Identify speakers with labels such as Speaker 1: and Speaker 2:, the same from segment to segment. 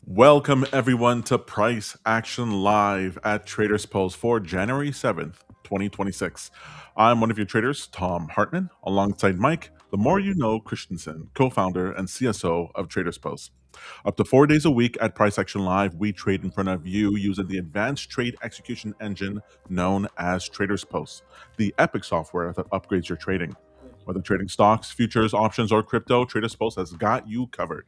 Speaker 1: Welcome everyone to Price Action Live at TradersPost for January 7th, 2026. I'm one of your traders, Tom Hartman, alongside Mike, the more you know Christensen, co-founder and CSO of TradersPost. Up to 4 days a week at Price Action Live, we trade in front of you using the advanced trade execution engine known as TradersPost, the epic software that upgrades your trading. Whether trading stocks, futures, options, or crypto, TradersPost has got you covered.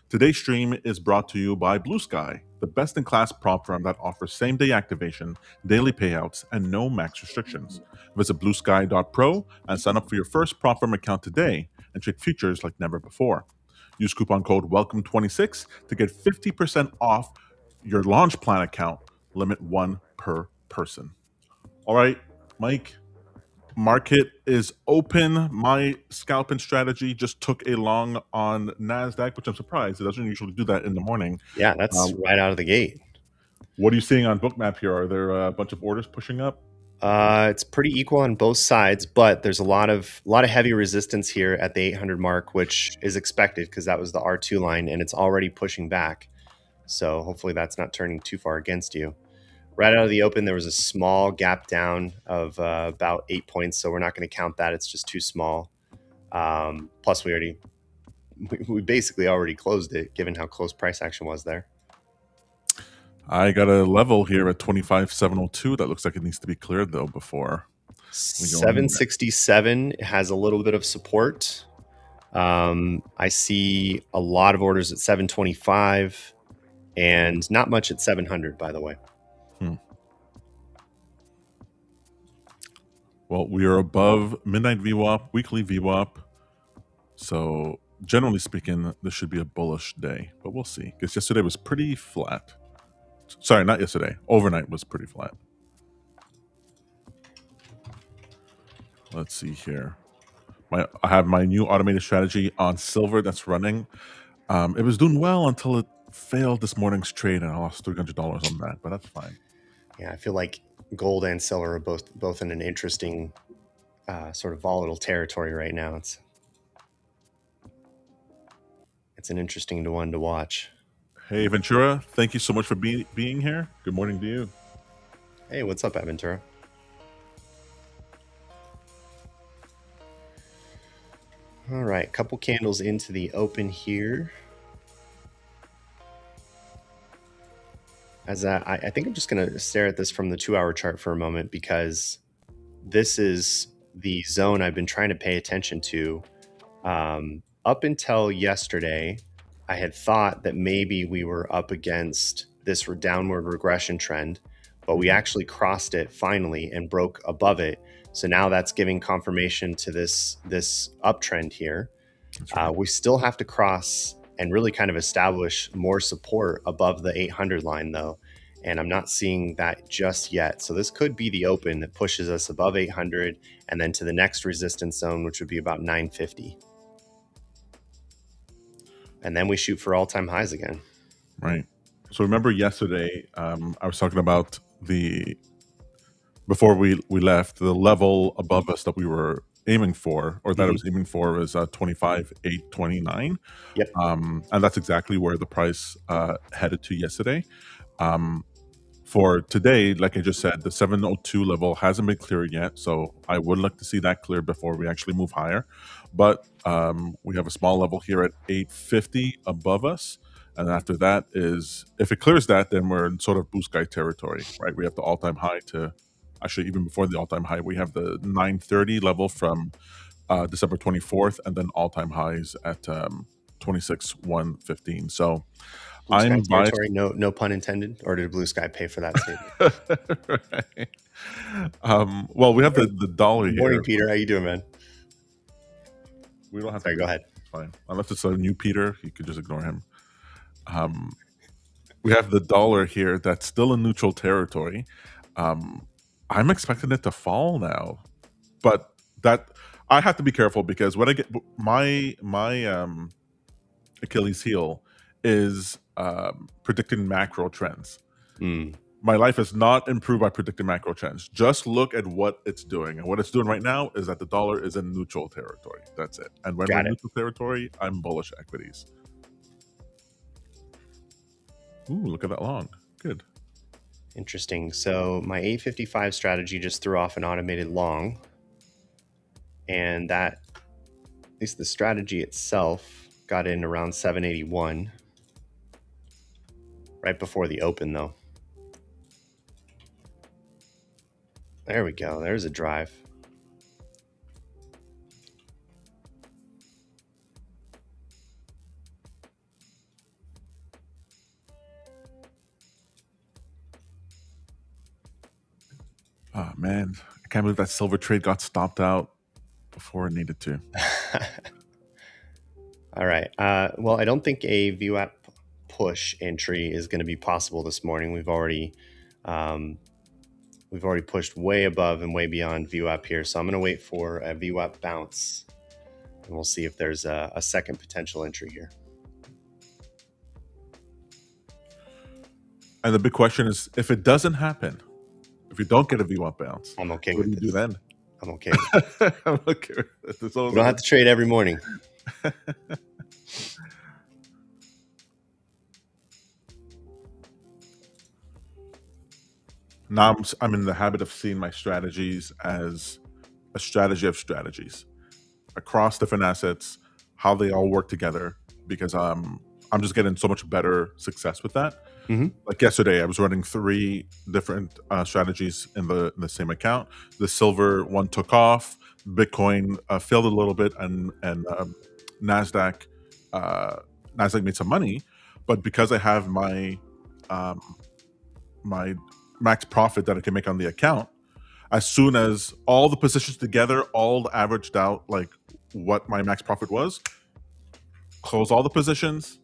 Speaker 1: Today's stream is brought to you by BluSky, the best-in-class prop firm that offers same-day activation, daily payouts, and no max restrictions. Visit bluesky.pro and sign up for your first prop firm account today and trade futures like never before. Use coupon code WELCOME26 to get 50% off your launch plan account, limit one per person. All right, Mike, market is open. My scalping strategy just took a long on NASDAQ, which I'm surprised. It doesn't usually do that in the morning.
Speaker 2: Yeah, that's right out of the gate.
Speaker 1: What are you seeing on Bookmap here? Are there a bunch of orders pushing up?
Speaker 2: It's pretty equal on both sides, but there's a lot of heavy resistance here at the 800 mark, which is expected because that was the R2 line, and it's already pushing back. So hopefully that's not turning too far against you. Right out of the open, there was a small gap down of about 8 points, so we're not going to count that. It's just too small. Plus, we basically already closed it, given how close price action was there.
Speaker 1: I got a level here at 25,702. That looks like it needs to be cleared though before.
Speaker 2: 767 has a little bit of support. I see a lot of orders at 725 and not much at 700, by the way.
Speaker 1: Well, we are above midnight VWAP, weekly VWAP. So generally speaking, this should be a bullish day, but we'll see. Because yesterday was pretty flat. Sorry, not yesterday. Overnight was pretty flat. Let's see here. I have my new automated strategy on silver that's running. It was doing well until it failed this morning's trade, and I lost $300 on that, but that's fine.
Speaker 2: Yeah, I feel like gold and silver are both in an interesting sort of volatile territory right now. It's an interesting one to watch.
Speaker 1: Hey, Ventura, thank you so much for being here. Good morning to you.
Speaker 2: Hey, what's up, Ventura? All right, couple candles into the open here. As I think I'm just going to stare at this from the 2-hour chart for a moment, because this is the zone I've been trying to pay attention to. Up until yesterday, I had thought that maybe we were up against this downward regression trend, but we actually crossed it finally and broke above it. So now that's giving confirmation to this uptrend here. Right. We still have to cross and really kind of establish more support above the 800 line though. And I'm not seeing that just yet. So this could be the open that pushes us above 800 and then to the next resistance zone, which would be about 950. And then we shoot for all-time highs again.
Speaker 1: Right. So remember yesterday, I was talking about before we left, the level above us that we were aiming for, or that I was aiming for, was 25,829.
Speaker 2: Yep.
Speaker 1: And that's exactly where the price headed to yesterday. For today, like I just said, the 702 level hasn't been cleared yet, so I would like to see that cleared before we actually move higher. But we have a small level here at 850 above us, and after that is, if it clears that, then we're in sort of BluSky territory, right? We have the all-time high to, actually even before the all-time high, we have the 930 level from December 24th, and then all-time highs at 26,115. So
Speaker 2: I'm territory, no pun intended, or did BluSky pay for that statement?
Speaker 1: Right. Well, we have the dollar here.
Speaker 2: Morning, Peter. How you doing, man?
Speaker 1: We don't have
Speaker 2: to. Go ahead.
Speaker 1: It's fine. Unless it's a new Peter, you could just ignore him. We have the dollar here that's still in neutral territory. I'm expecting it to fall now, but that I have to be careful, because when I get my Achilles heel is predicting macro trends. My life is not improved by predicting macro trends. Just look at what it's doing. And what it's doing right now is that the dollar is in neutral territory. That's it. And when we're in neutral territory, I'm bullish equities. Ooh, look at that long. Good.
Speaker 2: Interesting. So my 855 strategy just threw off an automated long. And that, at least the strategy itself, got in around 781. Right before the open, though. There we go. There's a drive.
Speaker 1: Oh, man. I can't believe that silver trade got stopped out before it needed to.
Speaker 2: All right. Well, I don't think a VWAP push entry is going to be possible this morning. We've already pushed way above and way beyond VWAP here. So I'm going to wait for a VWAP bounce, and we'll see if there's a second potential entry here.
Speaker 1: And the big question is, if it doesn't happen, if you don't get a VWAP bounce,
Speaker 2: I'm okay
Speaker 1: what
Speaker 2: with
Speaker 1: do you do then?
Speaker 2: I'm okay with it.
Speaker 1: I'm okay with this.
Speaker 2: We don't have to trade every morning.
Speaker 1: Now I'm in the habit of seeing my strategies as a strategy of strategies across different assets, how they all work together, because I'm just getting so much better success with that.
Speaker 2: Mm-hmm.
Speaker 1: Like yesterday, I was running 3 different strategies in the same account. The silver one took off, Bitcoin failed a little bit, and NASDAQ made some money, but because I have my my max profit that I can make on the account, as soon as all the positions together, all averaged out like what my max profit was, close all the positions,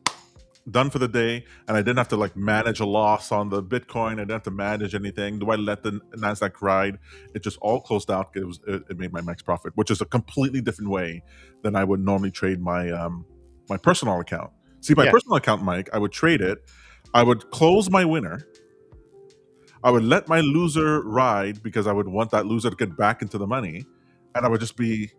Speaker 1: done for the day, and I didn't have to like manage a loss on the Bitcoin. I didn't have to manage anything. Do I let the NASDAQ ride? It just all closed out. It made my max profit, which is a completely different way than I would normally trade my my personal account. See, my personal account, Mike, I would trade it. I would close my winner. I would let my loser ride because I would want that loser to get back into the money, and I would just give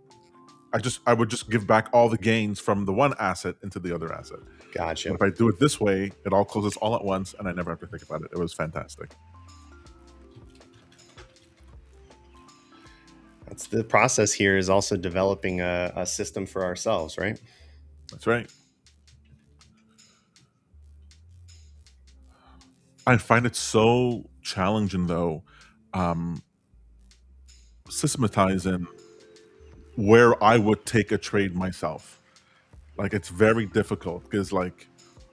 Speaker 1: back all the gains from the one asset into the other asset.
Speaker 2: Gotcha.
Speaker 1: But if I do it this way, it all closes all at once, and I never have to think about it. It was fantastic.
Speaker 2: That's the process here, is also developing a system for ourselves, right?
Speaker 1: That's right. I find it so challenging, though, systematizing where I would take a trade myself. Like, it's very difficult because, like,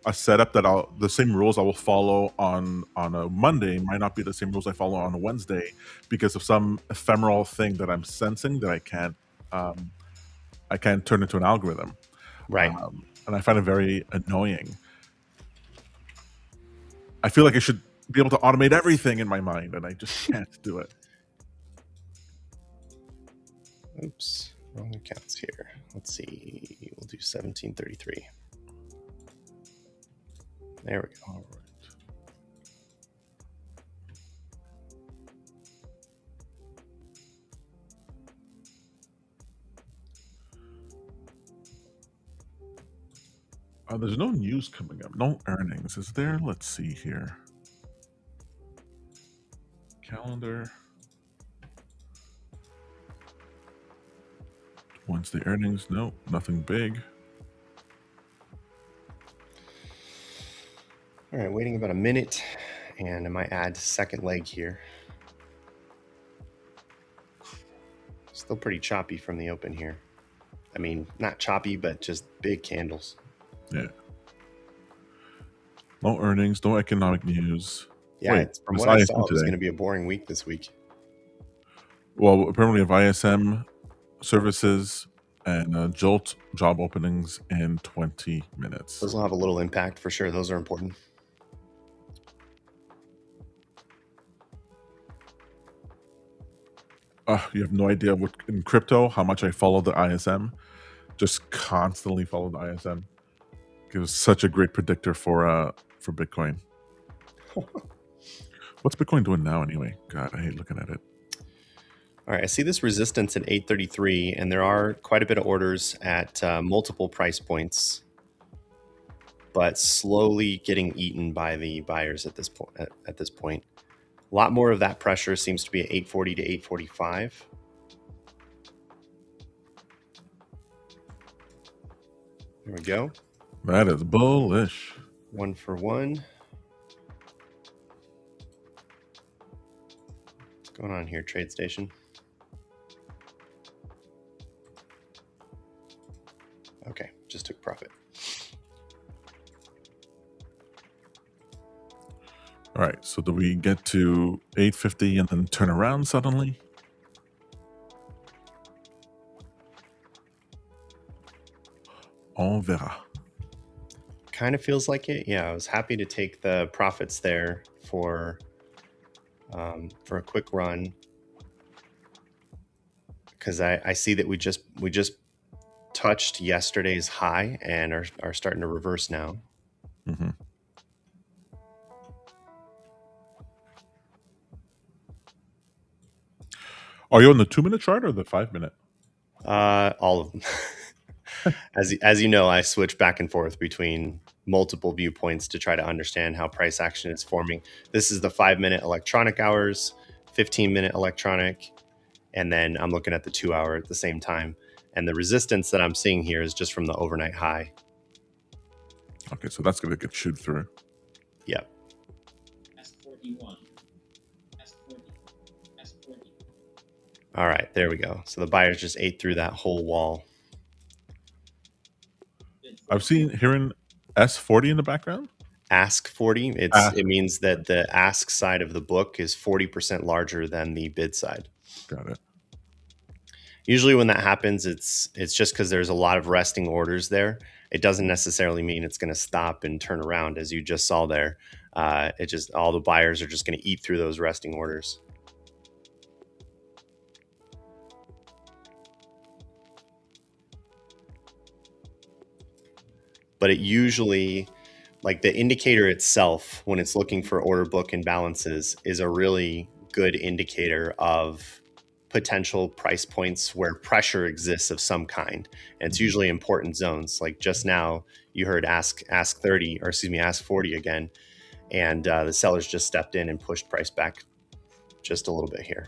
Speaker 1: a setup that the same rules I will follow on a Monday might not be the same rules I follow on a Wednesday because of some ephemeral thing that I'm sensing that I can't turn into an algorithm.
Speaker 2: Right.
Speaker 1: And I find it very annoying. I feel like I should be able to automate everything in my mind, and I just can't do it.
Speaker 2: Oops, wrong accounts here. Let's see. We'll do 1733. There we go.
Speaker 1: All right. There's no news coming up. No earnings. Is there? Let's see here. Calendar. Wednesday earnings. No, nothing big.
Speaker 2: All right, waiting about a minute, and I might add second leg here. Still pretty choppy from the open here. I mean, not choppy, but just big candles.
Speaker 1: Yeah. No earnings, no economic news.
Speaker 2: Yeah,
Speaker 1: Wait,
Speaker 2: from what I saw, it was going to be a boring week this week.
Speaker 1: Well, apparently we have ISM services and Jolt job openings in 20 minutes.
Speaker 2: Those will have a little impact for sure. Those are important.
Speaker 1: You have no idea what in crypto how much I follow the ISM. Just constantly follow the ISM. It was such a great predictor for Bitcoin. What's Bitcoin doing now anyway? God, I hate looking at it.
Speaker 2: All right, I see this resistance at 833, and there are quite a bit of orders at multiple price points. but slowly getting eaten by the buyers at this point. At this point, a lot more of that pressure seems to be at 840 to 845. There we go.
Speaker 1: That is bullish.
Speaker 2: 1 for 1. What's going on here, TradeStation? Okay, just took profit.
Speaker 1: All right, so do we get to 850 and then turn around suddenly? On verra.
Speaker 2: Kind of feels like it. Yeah, I was happy to take the profits there for a quick run, because I see that we just touched yesterday's high and are starting to reverse now.
Speaker 1: Mm-hmm. Are you on the 2-minute chart or the 5-minute?
Speaker 2: All of them. As you know, I switch back and forth between multiple viewpoints to try to understand how price action is forming. This is the 5-minute electronic hours, 15-minute electronic, and then I'm looking at the 2-hour at the same time. And the resistance that I'm seeing here is just from the overnight high.
Speaker 1: Okay, so that's going to get chewed through.
Speaker 2: Yep.
Speaker 3: S41. S40. S40.
Speaker 2: All right, there we go. So the buyers just ate through that whole wall.
Speaker 1: I've seen hearing S40 in the background.
Speaker 2: Ask 40. It means that the ask side of the book is 40% larger than the bid side.
Speaker 1: Got it.
Speaker 2: Usually when that happens, it's just because there's a lot of resting orders there. It doesn't necessarily mean it's going to stop and turn around, as you just saw there. It just, all the buyers are just going to eat through those resting orders. But it usually, like the indicator itself, when it's looking for order book imbalances, is a really good indicator of potential price points where pressure exists of some kind. And it's usually important zones. Like just now, you heard ask 30, or excuse me, ask 40 again. And the sellers just stepped in and pushed price back just a little bit here.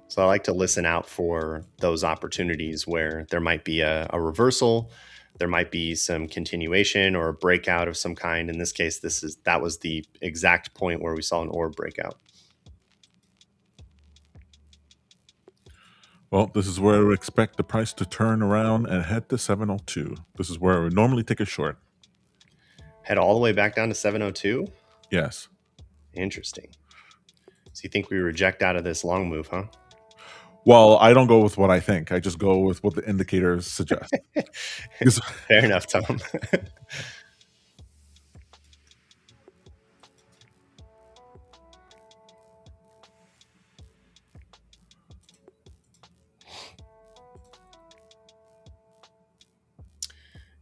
Speaker 2: So I like to listen out for those opportunities where there might be a reversal, there might be some continuation or a breakout of some kind. In this case, that was the exact point where we saw an orb breakout.
Speaker 1: Well, this is where we expect the price to turn around and head to 702. This is where we normally take a short.
Speaker 2: Head all the way back down to 702?
Speaker 1: Yes.
Speaker 2: Interesting. So you think we reject out of this long move, huh?
Speaker 1: Well, I don't go with what I think. I just go with what the indicators suggest.
Speaker 2: Fair enough, Tom.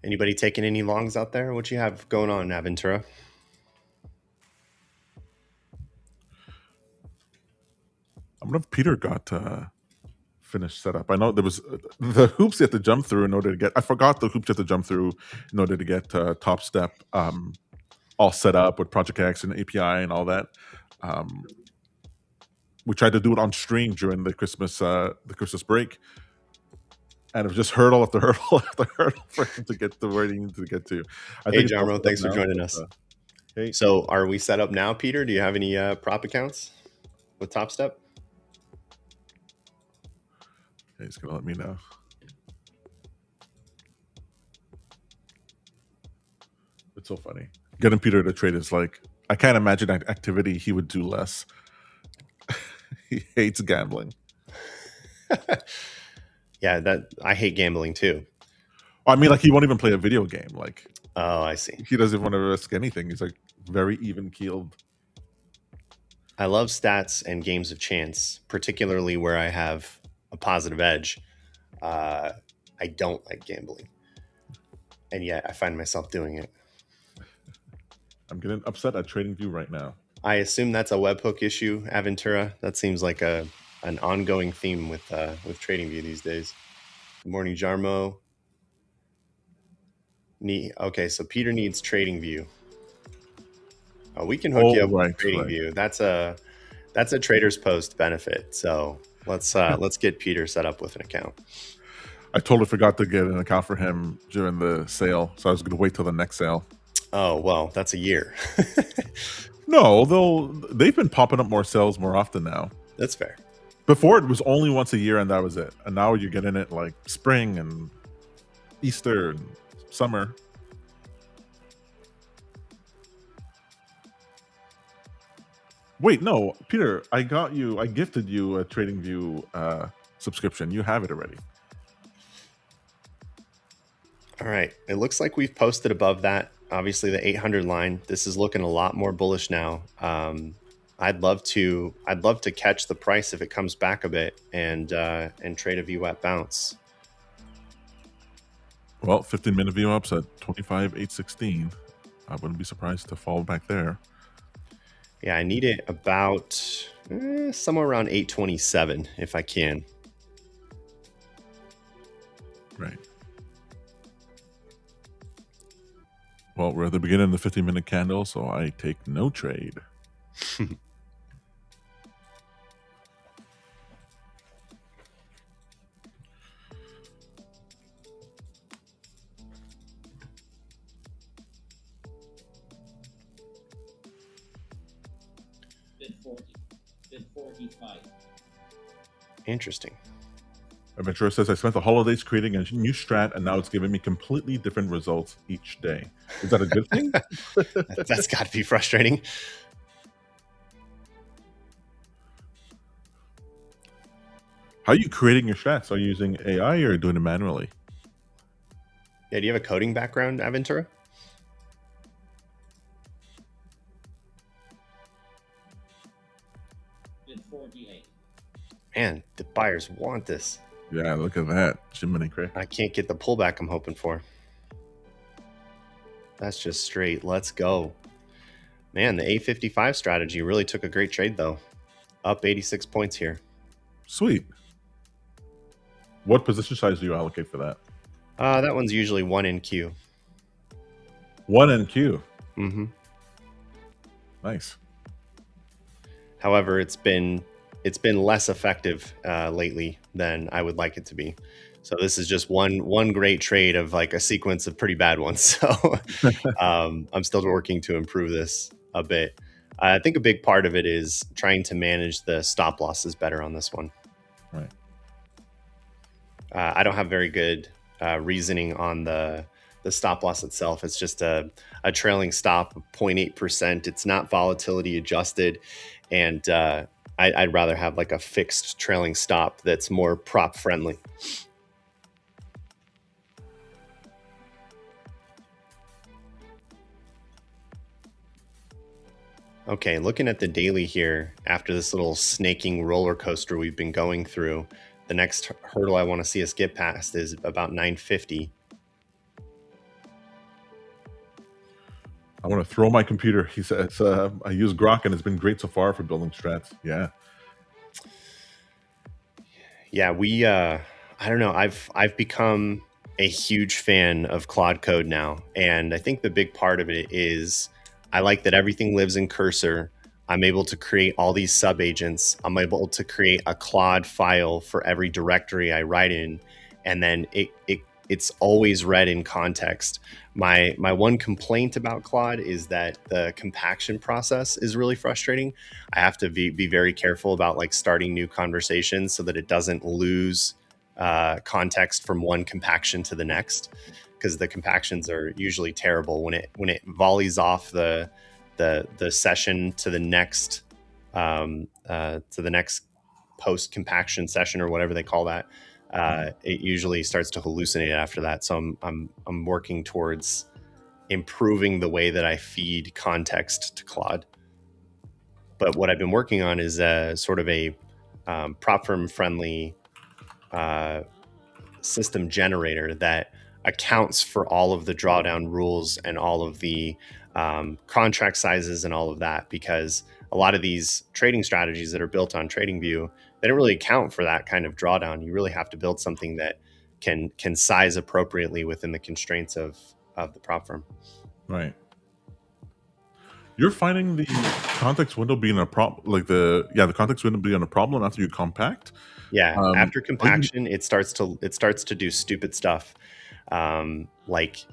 Speaker 2: Anybody taking any longs out there? What you have going on, Aventura?
Speaker 1: I wonder if Peter got finished setup. I know there was the hoops you had to jump through in order to get. I forgot the hoops you had to jump through in order to get Top Step all set up with Project X and API and all that. We tried to do it on stream during the Christmas break, and it was just hurdle after hurdle after hurdle for him to get to where he needed to get to.
Speaker 2: Hey, Jarmo, thanks for joining us.
Speaker 1: Hey.
Speaker 2: So are we set up now, Peter? Do you have any prop accounts with Top Step?
Speaker 1: He's going to let me know. It's so funny. Getting Peter to trade is like, I can't imagine that activity he would do less. He hates gambling.
Speaker 2: Yeah, I hate gambling too.
Speaker 1: I mean, like, he won't even play a video game. Like,
Speaker 2: oh, I see.
Speaker 1: He doesn't want to risk anything. He's like very even-keeled.
Speaker 2: I love stats and games of chance, particularly where I have a positive edge. I don't like gambling, and yet I find myself doing it.
Speaker 1: I'm getting upset at TradingView right now.
Speaker 2: I assume that's a webhook issue, Aventura. That seems like an ongoing theme with TradingView these days. Good morning, Jarmo. Okay, so Peter needs TradingView. Oh, we can hook you up with TradingView. That's a TradersPost benefit. So let's get Peter set up with an account.
Speaker 1: I totally forgot to get an account for him during the sale, so I was going to wait till the next sale.
Speaker 2: Oh, well, that's a year.
Speaker 1: No, they've been popping up more sales more often now.
Speaker 2: That's fair.
Speaker 1: Before it was only once a year and that was it. And now you're getting it like spring and Easter and summer. Wait, no, Peter, I gifted you a TradingView subscription. You have it already.
Speaker 2: All right. It looks like we've posted above that. Obviously, the 800 line. This is looking a lot more bullish now. I'd love to catch the price if it comes back a bit and trade a VWAP bounce.
Speaker 1: Well, 15-minute VWAPs at 25,816. I wouldn't be surprised to fall back there.
Speaker 2: Yeah, I need it about somewhere around 827 if I can.
Speaker 1: Right. Well, we're at the beginning of the 15-minute candle, so I take no trade.
Speaker 3: Bid 45.
Speaker 2: Interesting.
Speaker 1: Adventurer says, I spent the holidays creating a new strat, and now it's giving me completely different results each day. Is that a good thing?
Speaker 2: That's got to be frustrating.
Speaker 1: How are you creating your strats? Are you using AI or doing it manually?
Speaker 2: Yeah, do you have a coding background, Aventura?
Speaker 3: Bid 48.
Speaker 2: Man, the buyers want this.
Speaker 1: Yeah, look at that. Jiminy Crick.
Speaker 2: I can't get the pullback I'm hoping for. That's just straight. Let's go. Man, the A55 strategy really took a great trade, though. Up 86 points here.
Speaker 1: Sweet. What position size do you allocate for that?
Speaker 2: That one's usually 1 NQ.
Speaker 1: 1 NQ.
Speaker 2: Mm-hmm.
Speaker 1: Nice.
Speaker 2: However, it's been less effective lately than I would like it to be. So this is just one great trade of like a sequence of pretty bad ones. So I'm still working to improve this a bit. I think a big part of it is trying to manage the stop losses better on this one.
Speaker 1: Right.
Speaker 2: I don't have very good reasoning on the stop loss itself. It's just a trailing stop of 0.8%. It's not volatility adjusted. And I'd rather have like a fixed trailing stop that's more prop friendly. Okay, looking at the daily here, after this little snaking roller coaster we've been going through, the next hurdle I want to see us get past is about 950.
Speaker 1: I want to throw my computer. He says, I use Grok and it's been great so far for building strats. Yeah.
Speaker 2: Yeah, I don't know. I've become a huge fan of Claude Code now. And I think the big part of it is I like that everything lives in Cursor. I'm able to create all these sub-agents. I'm able to create a Claude file for every directory I write in. And then it's always read in context. My one complaint about Claude is that the compaction process is really frustrating. I have to be very careful about like starting new conversations so that it doesn't lose context from one compaction to the next, because the compactions are usually terrible when it volleys off the session to the next post compaction session or whatever they call that. It usually starts to hallucinate after that. So I'm working towards improving the way that I feed context to Claude. But what I've been working on is sort of a prop firm friendly system generator that accounts for all of the drawdown rules and all of the contract sizes and all of that, because a lot of these trading strategies that are built on TradingView, they don't really account for that kind of drawdown. You really have to build something that can size appropriately within the constraints of the prop firm.
Speaker 1: Right. You're finding the context window being a problem, like the context window being a problem after you compact.
Speaker 2: Yeah, after
Speaker 1: Are you-
Speaker 2: compaction, it starts to do stupid stuff, like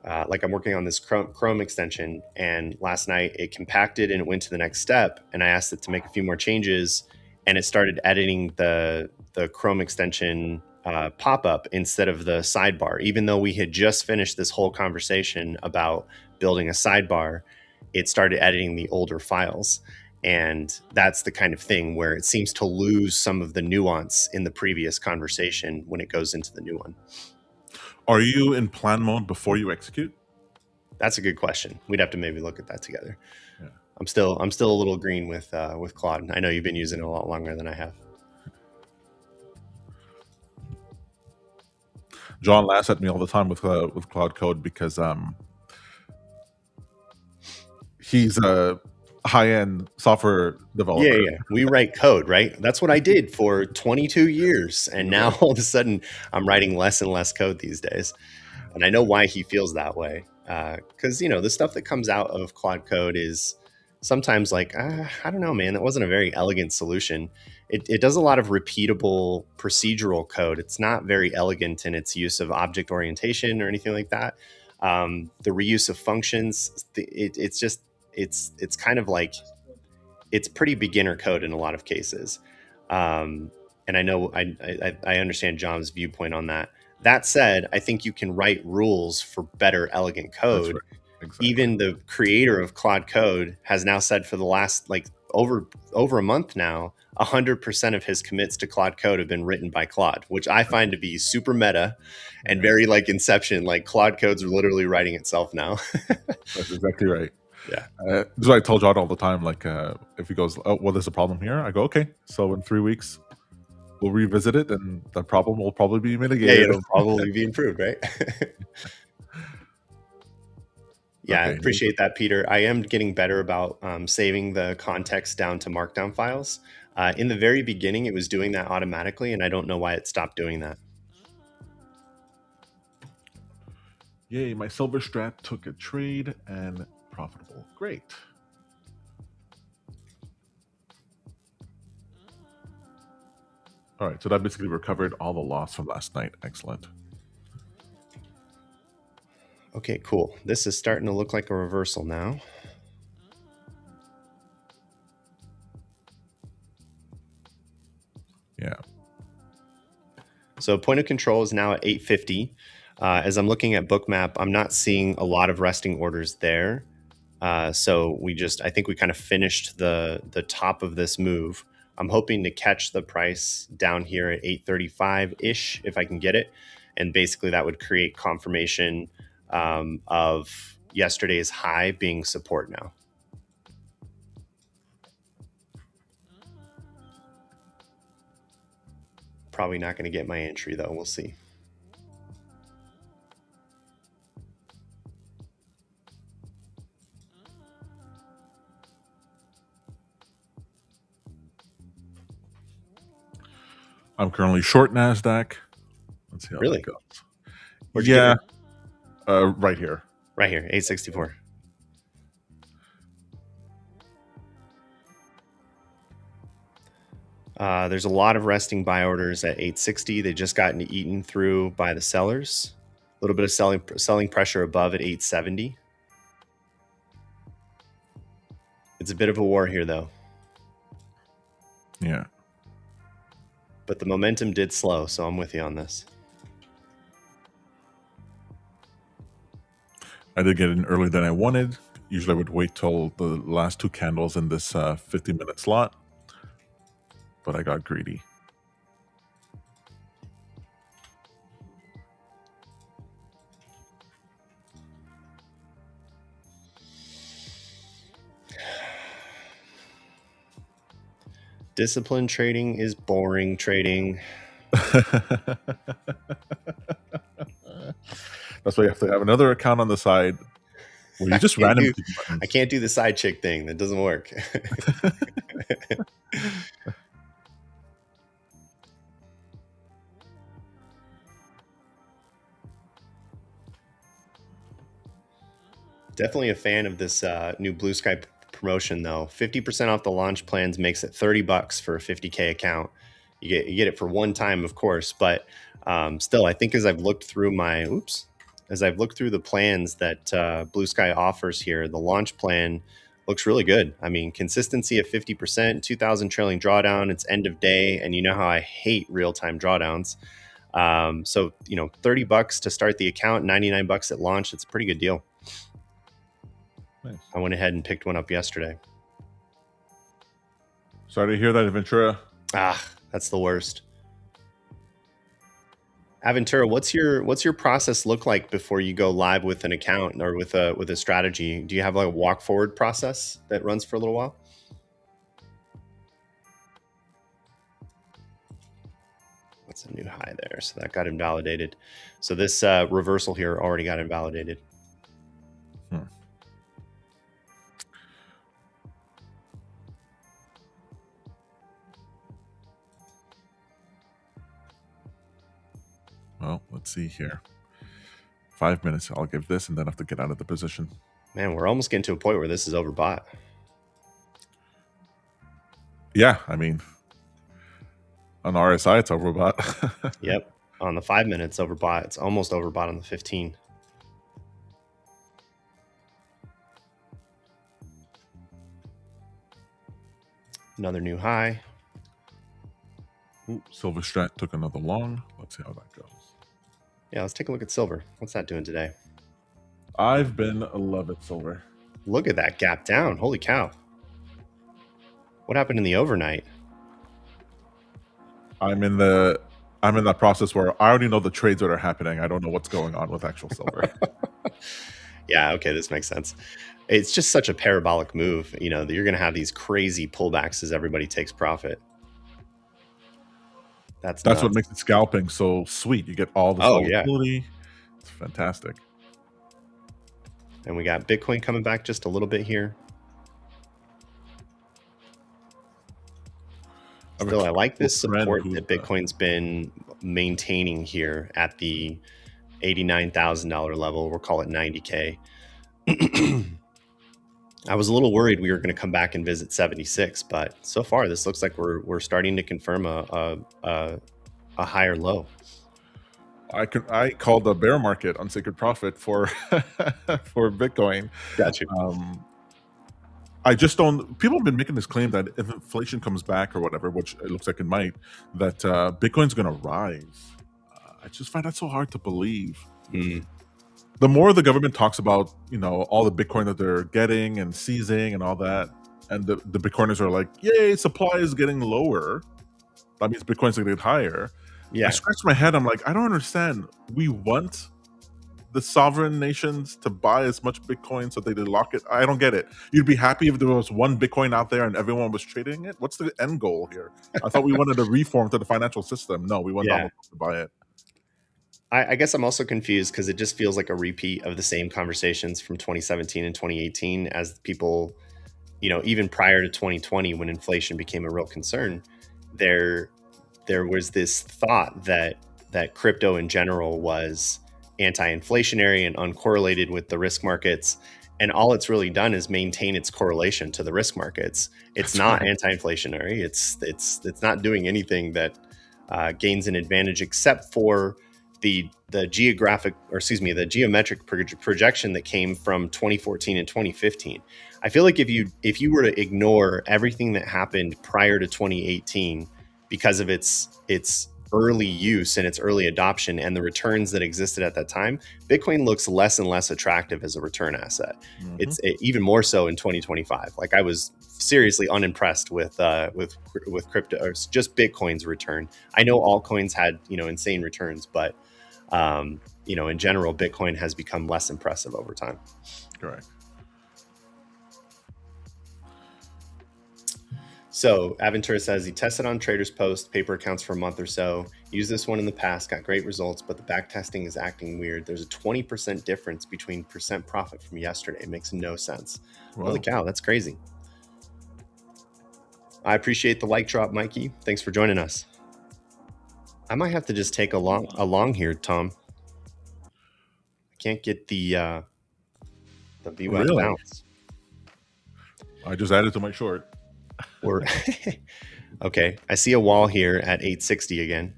Speaker 2: I'm working on this Chrome extension, and last night it compacted and it went to the next step, and I asked it to make a few more changes, and it started editing the Chrome extension pop-up instead of the sidebar, even though we had just finished this whole conversation about building a sidebar. It started editing the older files, and that's the kind of thing where it seems to lose some of the nuance in the previous conversation when it goes into the new one.
Speaker 1: Are you in plan mode before you execute?
Speaker 2: That's a good question. We'd have to maybe look at that together.
Speaker 1: Yeah.
Speaker 2: I'm still a little green with Claude. I know you've been using it a lot longer than I have.
Speaker 1: John laughs at me all the time with Claude Code because he's a high-end software developer.
Speaker 2: Yeah. We write code, right? That's what I did for 22 years. And now all of a sudden I'm writing less and less code these days. And I know why he feels that way. Because, the stuff that comes out of Claude Code is sometimes like, I don't know, man, that wasn't a very elegant solution. It does a lot of repeatable procedural code. It's not very elegant in its use of object orientation or anything like that. The reuse of functions, it's kind of like, it's pretty beginner code in a lot of cases. And I know I understand John's viewpoint on that. That said, I think you can write rules for better, elegant code.
Speaker 1: Right. Exactly.
Speaker 2: Even the creator of Claude Code has now said for the last over a month now, 100% of his commits to Claude Code have been written by Claude, which I find to be super meta and very like Inception. Like Claude Code's literally writing itself now.
Speaker 1: That's exactly right.
Speaker 2: Yeah.
Speaker 1: That's what I tell John all the time. Like, if he goes, "Oh, well, there's a problem here," I go, "Okay, so in 3 weeks, we'll revisit it, and the problem will probably be mitigated."
Speaker 2: Yeah, it'll probably be improved, right? Yeah, I
Speaker 1: Okay.
Speaker 2: appreciate that, Peter. I am getting better about saving the context down to markdown files. In the very beginning, it was doing that automatically, and I don't know why it stopped doing that.
Speaker 1: Yay, my silver strat took a trade and profitable. Great. All right, so that basically recovered all the loss from last night. Excellent.
Speaker 2: Okay, cool. This is starting to look like a reversal now.
Speaker 1: Yeah.
Speaker 2: So point of control is now at 850. As I'm looking at Bookmap, I'm not seeing a lot of resting orders there. So I think we kind of finished the top of this move. I'm hoping to catch the price down here at 835-ish if I can get it. And basically that would create confirmation of yesterday's high being support now. Probably not going to get my entry though. We'll see.
Speaker 1: I'm currently short NASDAQ. Let's see how
Speaker 2: Really?
Speaker 1: that goes.
Speaker 2: Where'd you get
Speaker 1: it? Right here.
Speaker 2: Right here, 864. There's a lot of resting buy orders at 860. They just gotten eaten through by the sellers. A little bit of selling pressure above at 870. It's a bit of a war here, though.
Speaker 1: Yeah.
Speaker 2: But the momentum did slow, so I'm with you on this.
Speaker 1: I did get in earlier than I wanted. Usually I would wait till the last two candles in this 50-minute slot, but I got greedy.
Speaker 2: Disciplined trading is boring trading.
Speaker 1: That's why you have to have another account on the side where you just randomly.
Speaker 2: I can't do the side chick thing. That doesn't work. Definitely a fan of this new BluSky promotion though. 50% off the launch plans makes it $30 for a 50K account. You get it for one time, of course, but still, I think as I've looked through the plans that BluSky offers here, the launch plan looks really good. I mean, consistency of 50%, 2,000 trailing drawdown. It's end of day, and you know how I hate real-time drawdowns. So $30 to start the account, $99 at launch. It's a pretty good deal.
Speaker 1: Nice.
Speaker 2: I went ahead and picked one up yesterday.
Speaker 1: Sorry to hear that, Ventura.
Speaker 2: That's the worst. Aventura, what's your process look like before you go live with an account or with a strategy? Do you have like a walk forward process that runs for a little while? That's a new high there, so that got invalidated. So this reversal here already got invalidated.
Speaker 1: Well, let's see here. 5 minutes. I'll give this and then have to get out of the position.
Speaker 2: Man, we're almost getting to a point where this is overbought.
Speaker 1: Yeah, I mean, on RSI, it's overbought.
Speaker 2: Yep. On the 5 minutes, overbought. It's almost overbought on the 15. Another new high.
Speaker 1: Ooh, Silver Strat took another long. Let's see how that goes.
Speaker 2: Yeah, let's take a look at silver. What's that doing today?
Speaker 1: I've been loving silver.
Speaker 2: Look at that gap down. Holy cow. What happened in the overnight?
Speaker 1: I'm in that process where I already know the trades that are happening. I don't know what's going on with actual silver.
Speaker 2: Yeah, okay, this makes sense. It's just such a parabolic move. You're going to have these crazy pullbacks as everybody takes profit. That's
Speaker 1: what makes it scalping so sweet. You get all the volatility. Yeah. It's fantastic.
Speaker 2: And we got Bitcoin coming back just a little bit here. Still, I like this support that Bitcoin's been maintaining here at the $89,000 level. We'll call it 90K. I was a little worried we were going to come back and visit 76, but so far this looks like we're starting to confirm a higher low.
Speaker 1: I called the bear market on Sacred Profit for for Bitcoin.
Speaker 2: Got you.
Speaker 1: I just don't. People have been making this claim that if inflation comes back or whatever, which it looks like it might, that Bitcoin's going to rise. I just find that so hard to believe. The more the government talks about, all the Bitcoin that they're getting and seizing and all that, and the Bitcoiners are like, "Yay, supply is getting lower. That means Bitcoin's going to get higher."
Speaker 2: Yeah.
Speaker 1: I scratch my head. I'm like, I don't understand. We want the sovereign nations to buy as much Bitcoin so they lock it. I don't get it. You'd be happy if there was one Bitcoin out there and everyone was trading it. What's the end goal here? I thought we wanted a reform to the financial system. No, we want Donald Trump to buy it.
Speaker 2: I guess I'm also confused because it just feels like a repeat of the same conversations from 2017 and 2018 as people, even prior to 2020 when inflation became a real concern, there was this thought that crypto in general was anti-inflationary and uncorrelated with the risk markets. And all it's really done is maintain its correlation to the risk markets. It's not anti-inflationary. It's not doing anything that gains an advantage except for the geometric projection that came from 2014 and 2015. I feel like if you were to ignore everything that happened prior to 2018 because of its early use and its early adoption and the returns that existed at that time, Bitcoin looks less and less attractive as a return asset. It's even more so in 2025. Like I was seriously unimpressed with crypto, or just Bitcoin's return. I know altcoins had insane returns, but in general, Bitcoin has become less impressive over time.
Speaker 1: Correct.
Speaker 2: So Aventura says he tested on TradersPost paper accounts for a month or so. Used this one in the past, got great results, but the back testing is acting weird. There's a 20% difference between percent profit from yesterday. It makes no sense. Wow. Holy cow, that's crazy. I appreciate the like drop, Mikey. Thanks for joining us. I might have to just take a long here, Tom. I can't get the The VWAP
Speaker 1: Really?
Speaker 2: bounce.
Speaker 1: I just added to my short.
Speaker 2: Or okay, I see a wall here at 860 again.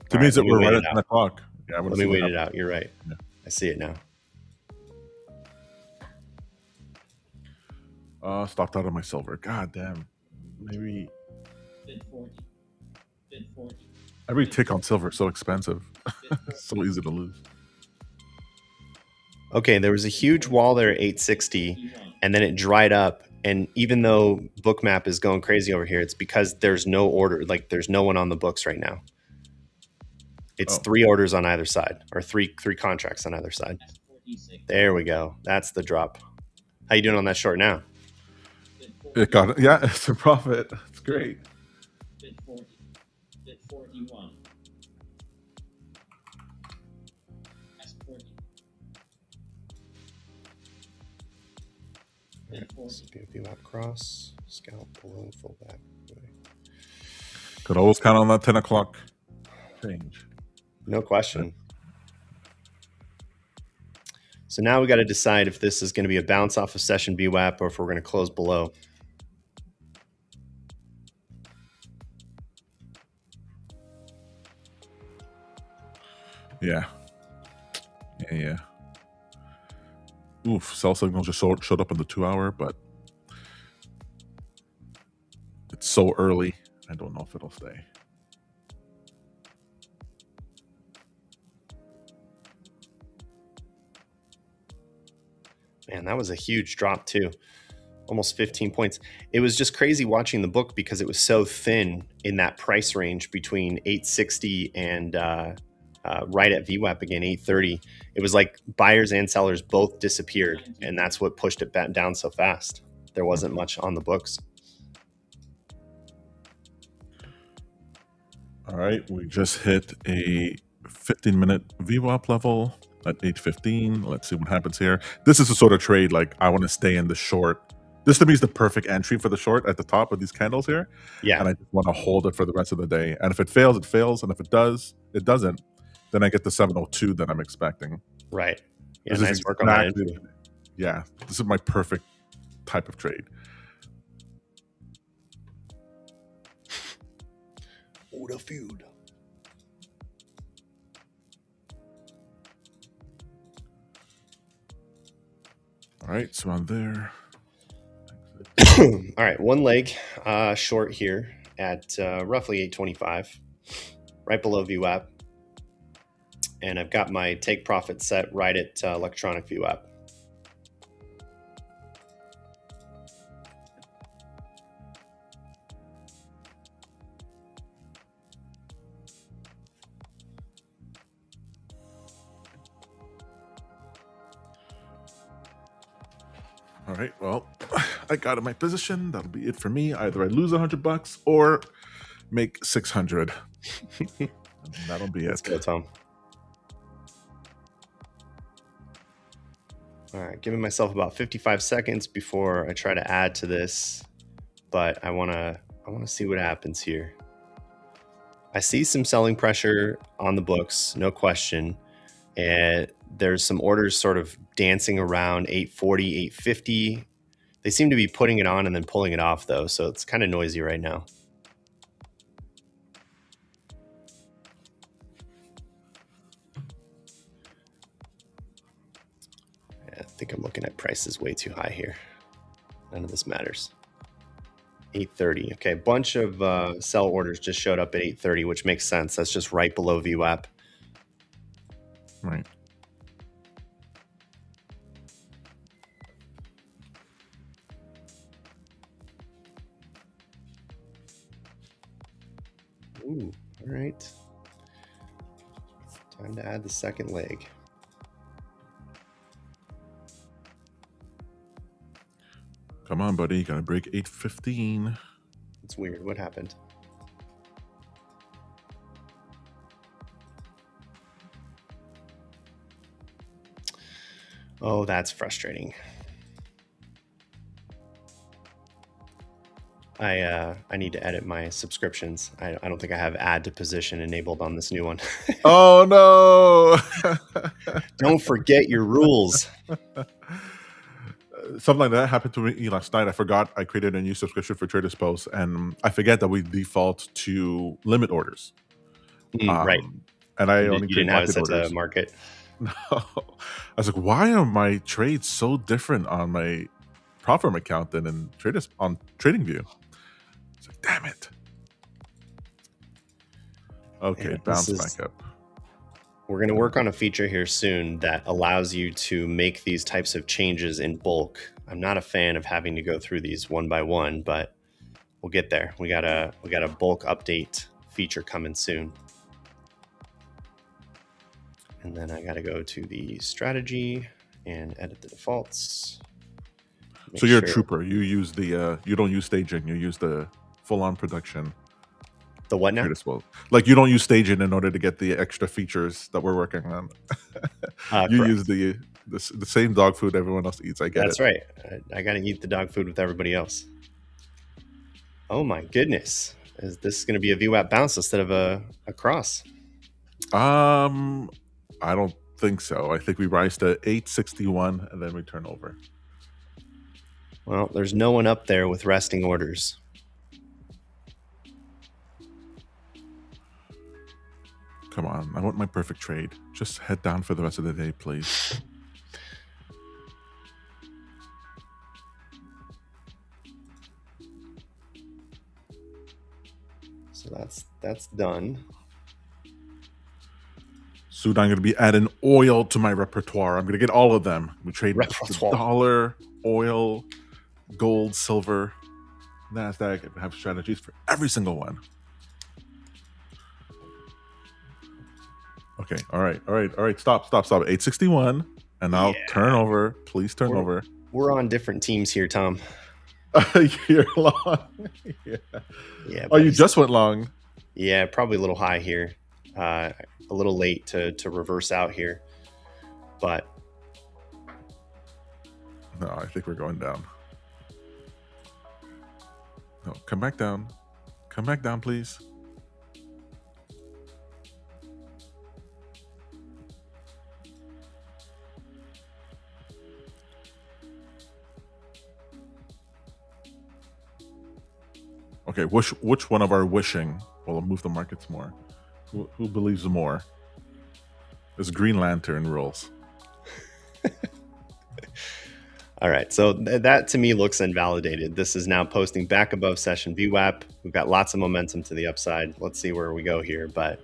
Speaker 1: To me, we're right at 10 o'clock. Yeah,
Speaker 2: let me wait it out. You're right.
Speaker 1: Yeah.
Speaker 2: I see it now.
Speaker 1: Stopped out of my silver. God damn. Maybe.
Speaker 3: Bid 40. Bid 40.
Speaker 1: Every tick on silver is so expensive. It's so easy to lose.
Speaker 2: Okay, there was a huge wall there at 860, and then it dried up. And even though Bookmap is going crazy over here, it's because there's no order. Like there's no one on the books right now. It's 3 orders on either side, or three contracts on either side. There we go. That's the drop. How you doing on that short now?
Speaker 1: It got it. Yeah, it's a profit. It's great.
Speaker 3: Bid 40. Bid 41. Ask 40. Bid 40.
Speaker 2: VWAP cross, scalp, balloon, full back.
Speaker 1: Could always count on that 10 o'clock change.
Speaker 2: No question. So now we got to decide if this is going to be a bounce off of session VWAP or if we're going to close below.
Speaker 1: Yeah. Oof, sell signal just showed up in the 2 hour, but it's so early. I don't know if it'll stay.
Speaker 2: Man, that was a huge drop too. Almost 15 points. It was just crazy watching the book because it was so thin in that price range between 860 and right at VWAP again, 830. It was like buyers and sellers both disappeared, and that's what pushed it back down so fast. There wasn't much on the books.
Speaker 1: All right, we just hit a 15-minute VWAP level at 8:15. Let's see what happens here. This is the sort of trade like I want to stay in the short. This to me is the perfect entry for the short at the top of these candles here.
Speaker 2: Yeah.
Speaker 1: And I just want to hold it for the rest of the day. And if it fails, it fails. And if it does, it doesn't. Then I get the 702 that I'm expecting.
Speaker 2: Right. Yeah,
Speaker 1: This
Speaker 2: nice
Speaker 1: is
Speaker 2: work on that.
Speaker 1: exactly- Yeah, this is my perfect type of trade.
Speaker 2: Oh, the feud.
Speaker 1: All right, so on there.
Speaker 2: All right, one leg short here at roughly 825, right below VWAP. And I've got my take profit set right at electronic VWAP.
Speaker 1: All right, well, I got in my position. That'll be it for me. Either I lose $100 or make 600. And that'll be
Speaker 2: Let's
Speaker 1: it.
Speaker 2: go, Tom. All right, giving myself about 55 seconds before I try to add to this, but I want to see what happens here. I see some selling pressure on the books, no question. And there's some orders sort of dancing around 840, 850. They seem to be putting it on and then pulling it off though, so it's kind of noisy right now. I think I'm looking at prices way too high here. None of this matters. 830. Okay, a bunch of sell orders just showed up at 830, which makes sense. That's just right below VWAP.
Speaker 1: Right.
Speaker 2: Ooh, all right. Time to add the second leg.
Speaker 1: Come on, buddy. You got to break 815.
Speaker 2: It's weird. What happened? Oh, that's frustrating. I need to edit my subscriptions. I don't think I have add to position enabled on this new one.
Speaker 1: Oh, no.
Speaker 2: Don't forget your rules.
Speaker 1: something like that happened to me last night. I forgot I created a new subscription for TradersPost, and I forget that we default to limit orders.
Speaker 2: Right.
Speaker 1: And I
Speaker 2: You
Speaker 1: only
Speaker 2: didn't
Speaker 1: create
Speaker 2: have it
Speaker 1: market
Speaker 2: set to
Speaker 1: orders.
Speaker 2: market.
Speaker 1: No. I was like, why are my trades so different on my Profirm account than in on TradingView? It's like, damn it. Okay,
Speaker 2: Yeah,
Speaker 1: bounce back up.
Speaker 2: We're going to work on a feature here soon that allows you to make these types of changes in bulk. I'm not a fan of having to go through these one by one, but we'll get there. We got a bulk update feature coming soon. And then I got to go to the strategy and edit the defaults.
Speaker 1: So you're a trooper. You use the you don't use staging. You use the full-on production.
Speaker 2: The what now?
Speaker 1: Like you don't use staging in order to get the extra features that we're working on. You
Speaker 2: correct.
Speaker 1: use the same dog food everyone else eats. I get
Speaker 2: That's right. I got to eat the dog food with everybody else. Oh my goodness. Is this going to be a VWAP bounce instead of a cross?
Speaker 1: I don't think so. I think we rise to 861 and then we turn over.
Speaker 2: Well, there's no one up there with resting orders.
Speaker 1: Come on, I want my perfect trade. Just head down for the rest of the day, please.
Speaker 2: So that's done.
Speaker 1: Soon I'm going to be adding oil to my repertoire. I'm going to get all of them. We trade dollar, oil, gold, silver, NASDAQ. I have strategies for every single one. Okay, all right. Stop. 861, and now turn over. Please turn over.
Speaker 2: We're on different teams here, Tom.
Speaker 1: You're long.
Speaker 2: Yeah.
Speaker 1: Oh, you just went long.
Speaker 2: Yeah, probably a little high here. A little late to reverse out here, but
Speaker 1: no, I think we're going down. No, come back down. Come back down, please. Okay, which one of our wishing will move the markets more? Who believes more? It's Green Lantern rules.
Speaker 2: All right, so that to me looks invalidated. This is now posting back above session VWAP. We've got lots of momentum to the upside. Let's see where we go here, but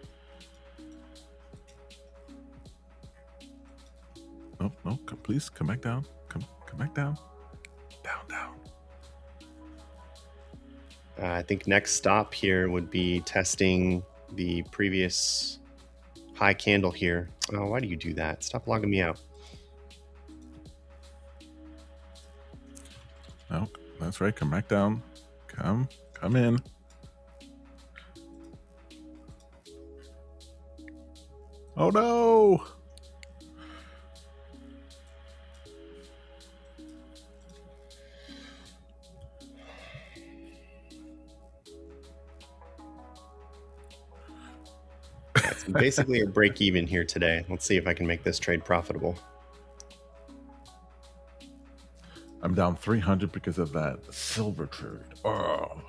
Speaker 1: no, please come back down. Come back down. Down.
Speaker 2: I think next stop here would be testing the previous high candle here. Oh, why do you do that? Stop logging me out.
Speaker 1: No, that's right. Come back down. Come in. Oh no!
Speaker 2: It's basically a break even here today. Let's see if I can make this trade profitable.
Speaker 1: I'm down 300 because of that silver trade. Oh,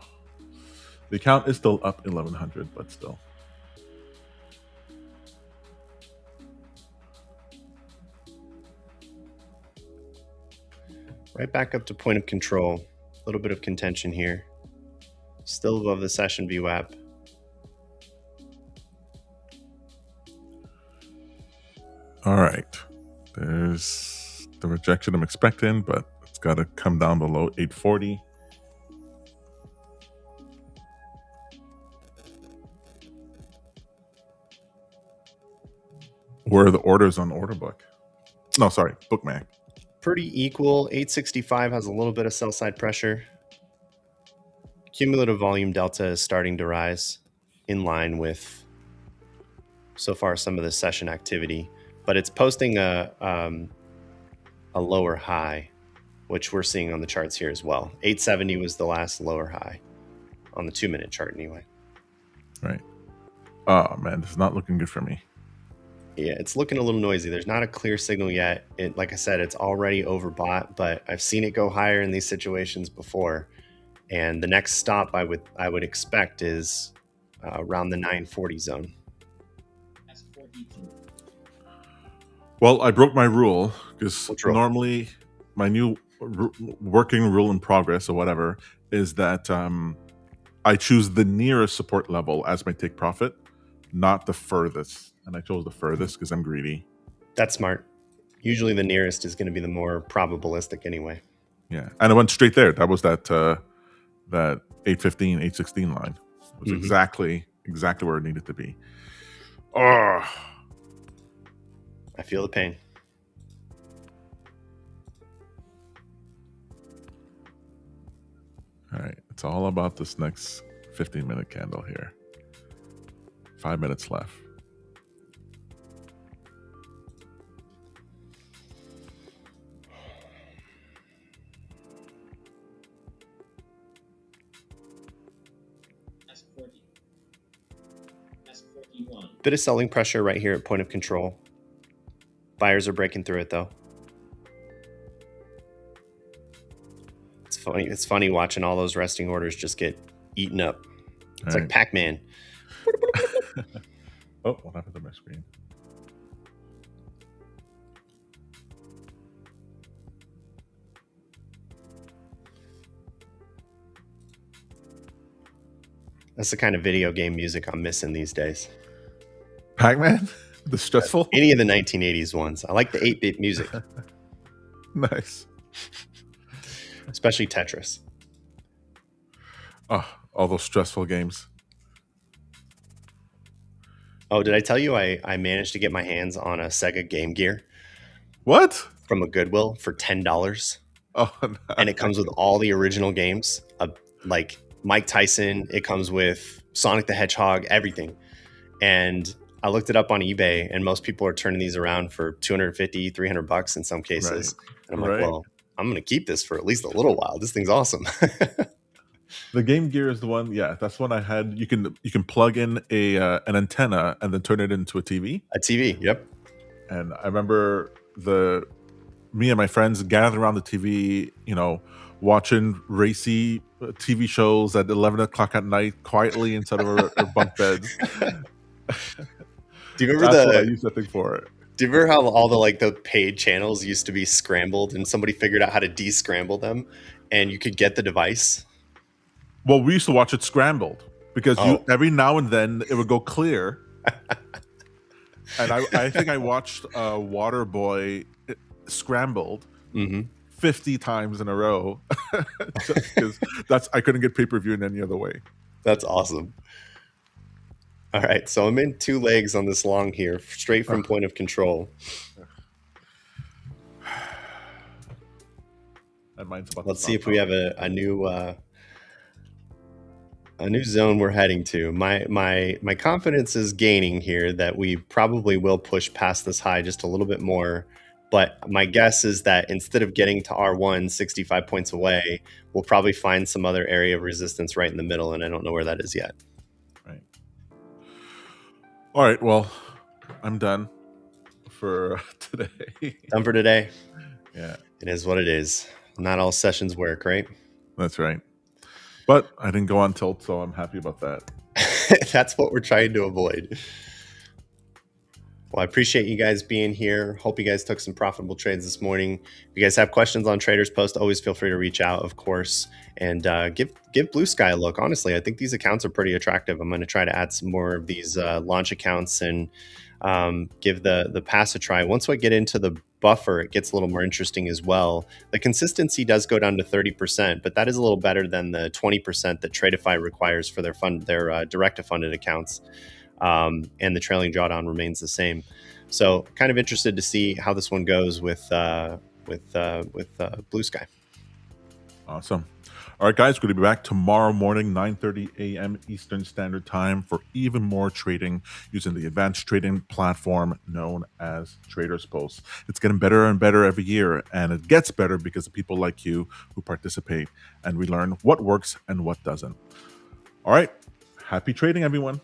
Speaker 1: the account is still up 1100, but still.
Speaker 2: Right back up to point of control. A little bit of contention here. Still above the session VWAP.
Speaker 1: All right. There's the rejection I'm expecting, but it's got to come down below 840. Where are the orders on the order book? No, sorry, Bookmap.
Speaker 2: Pretty equal. 865 has a little bit of sell side pressure. Cumulative volume delta is starting to rise in line with so far some of the session activity, but it's posting a lower high, which we're seeing on the charts here as well. 870 was the last lower high on the 2-minute chart anyway.
Speaker 1: Right. Oh man, this is not looking good for me.
Speaker 2: Yeah, it's looking a little noisy. There's not a clear signal yet. Like I said, it's already overbought, but I've seen it go higher in these situations before. And the next stop I would expect is around the 940 zone.
Speaker 3: S42.
Speaker 1: Well, I broke my rule because
Speaker 2: Which rule?
Speaker 1: normally my new working rule in progress or whatever is that I choose the nearest support level as my take profit, not the furthest. And I chose the furthest because I'm greedy.
Speaker 2: That's smart. Usually the nearest is going to be the more probabilistic anyway.
Speaker 1: Yeah, and I went straight there. That was that 815, 816 line. It was exactly where it needed to be. Oh,
Speaker 2: I feel the pain.
Speaker 1: all right. It's all about this next 15-minute candle here. 5 minutes left.
Speaker 3: S40. S41.
Speaker 2: Bit of selling pressure right here at point of control. Buyers are breaking through it though. It's funny watching all those resting orders just get eaten up. It's like Pac-Man.
Speaker 1: Oh, what happened to my screen?
Speaker 2: That's the kind of video game music I'm missing these days.
Speaker 1: Pac-Man? The stressful?
Speaker 2: Any of the 1980s ones. I like the 8-bit music.
Speaker 1: Nice.
Speaker 2: Especially Tetris.
Speaker 1: Oh, all those stressful games.
Speaker 2: Oh, did I tell you I managed to get my hands on a Sega Game Gear?
Speaker 1: What?
Speaker 2: From a Goodwill for $10.
Speaker 1: Oh, no.
Speaker 2: And it comes with all the original games, like Mike Tyson. It comes with Sonic the Hedgehog, everything. And I looked it up on eBay, and most people are turning these around for $250, $300 in some cases.
Speaker 1: Right.
Speaker 2: And I'm like, well, I'm going to keep this for at least a little while. This thing's awesome.
Speaker 1: The Game Gear is the one. Yeah, that's one I had. You can plug in an antenna and then turn it into a TV.
Speaker 2: A TV, yep.
Speaker 1: And I remember me and my friends gathered around the TV, watching racy TV shows at 11 o'clock at night, quietly inside of our bunk beds.
Speaker 2: Do you remember
Speaker 1: That's what I used to think for it.
Speaker 2: Do you remember how all the paid channels used to be scrambled, and somebody figured out how to de-scramble them, and you could get the device?
Speaker 1: Well, we used to watch it scrambled because every now and then it would go clear. And I think I watched Waterboy scrambled 50 times in a row just because I couldn't get pay-per-view in any other way.
Speaker 2: That's awesome. All right, so I'm in 2 legs on this long here, straight from point of control.
Speaker 1: And mine's about
Speaker 2: Let's see if we have a new zone we're heading to. My confidence is gaining here that we probably will push past this high just a little bit more. But my guess is that instead of getting to R1 65 points away, we'll probably find some other area of resistance right in the middle, and I don't know where that is yet.
Speaker 1: Right. All right, well, I'm done for today.
Speaker 2: Done for today?
Speaker 1: Yeah.
Speaker 2: It is what it is. Not all sessions work, right?
Speaker 1: That's right. But I didn't go on tilt, so I'm happy about that.
Speaker 2: That's what we're trying to avoid. Well, I appreciate you guys being here. Hope you guys took some profitable trades this morning. If you guys have questions on TradersPost, always feel free to reach out, of course, and give BluSky a look. Honestly, I think these accounts are pretty attractive. I'm going to try to add some more of these launch accounts and give the pass a try. Once I get into the buffer, it gets a little more interesting as well. The consistency does go down to 30%, but that is a little better than the 20% that Tradeify requires for their direct-to-funded accounts. And the trailing drawdown remains the same. So kind of interested to see how this one goes with BluSky.
Speaker 1: Awesome. All right, guys, we're going to be back tomorrow morning, 9:30 a.m. Eastern Standard Time for even more trading using the advanced trading platform known as TradersPost. It's getting better and better every year, and it gets better because of people like you who participate, and we learn what works and what doesn't. All right, happy trading, everyone.